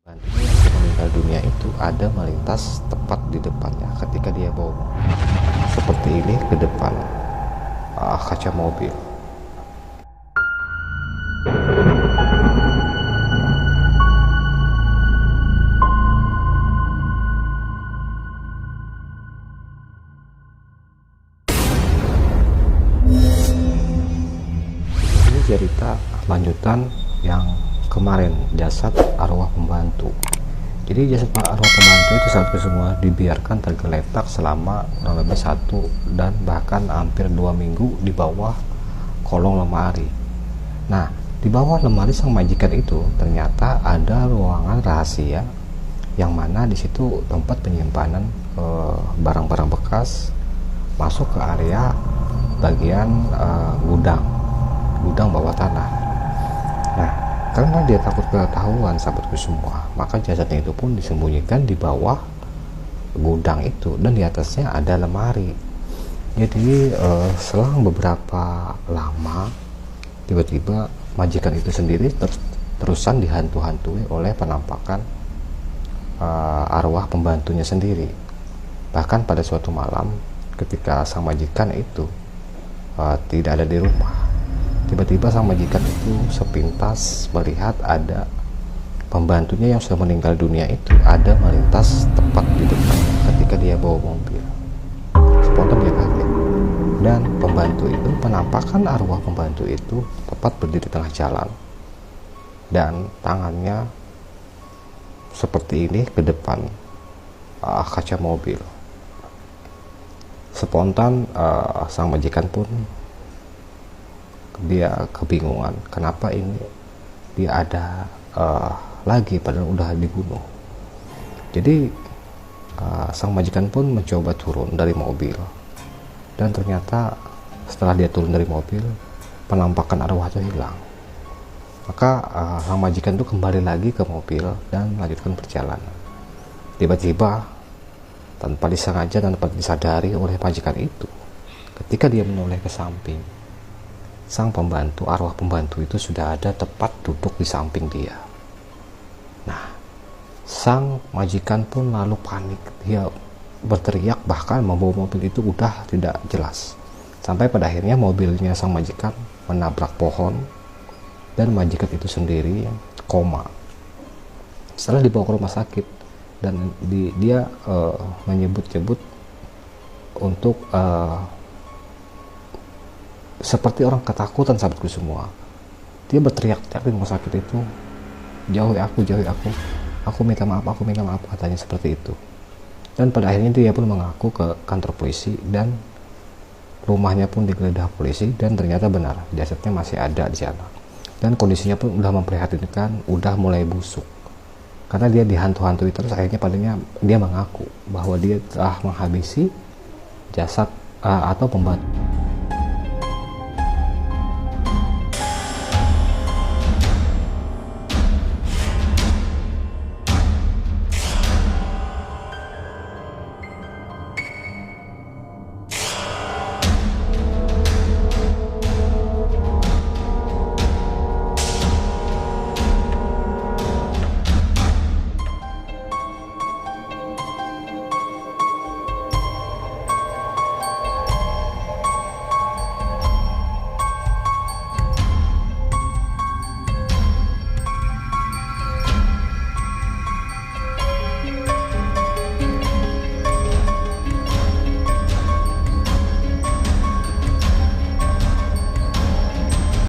Pembantunya yang sudah meninggal dunia itu ada melintas tepat di depannya ketika dia bawa mobil. Seperti ini ke depan kaca mobil. Ini cerita lanjutan yang kemarin, jasad arwah pembantu. Jadi jasad arwah pembantu itu saat semua dibiarkan tergeletak selama kurang lebih 1 dan bahkan hampir 2 minggu di bawah kolong lemari. Nah, di bawah lemari sang majikan itu ternyata ada ruangan rahasia yang mana di situ tempat penyimpanan barang-barang bekas masuk ke area bagian gudang bawah tanah. Nah, karena dia takut ketahuan sahabatku semua, maka jasadnya itu pun disembunyikan di bawah gudang itu, dan di atasnya ada lemari. Jadi selang beberapa lama, tiba-tiba majikan itu sendiri terusan dihantu-hantui oleh penampakan arwah pembantunya sendiri. Bahkan pada suatu malam ketika sang majikan itu tidak ada di rumah, tiba-tiba sang majikan itu sepintas melihat ada pembantunya yang sudah meninggal dunia itu ada melintas tepat di depannya ketika dia bawa mobil. Spontan dia kaget, dan pembantu itu, penampakan arwah pembantu itu tepat berdiri di tengah jalan dan tangannya seperti ini ke depan kaca mobil. Spontan sang majikan pun dia kebingungan, kenapa ini dia ada lagi padahal udah dibunuh. Jadi sang majikan pun mencoba turun dari mobil, dan ternyata setelah dia turun dari mobil, penampakan arwah itu hilang. Maka sang majikan itu kembali lagi ke mobil dan melanjutkan perjalanan. Tiba-tiba tanpa disengaja dan tanpa disadari oleh majikan itu, ketika dia menoleh ke samping, sang pembantu, arwah pembantu itu sudah ada tepat duduk di samping dia. Nah, sang majikan pun lalu panik, dia berteriak, bahkan membawa mobil itu udah tidak jelas. Sampai pada akhirnya mobilnya sang majikan menabrak pohon dan majikan itu sendiri koma. Setelah dibawa ke rumah sakit, dan dia menyebut-nyebut untuk seperti orang ketakutan sahabatku semua. Dia berteriak-teriak di rumah sakit itu, jauhi aku minta maaf, katanya seperti itu. Dan pada akhirnya dia pun mengaku ke kantor polisi, dan rumahnya pun digeledah polisi, dan ternyata benar jasadnya masih ada di sana. Dan kondisinya pun udah memprihatinkan, udah mulai busuk. Karena dia dihantu-hantui terus, akhirnya padanya dia mengaku bahwa dia telah menghabisi jasad atau pembantu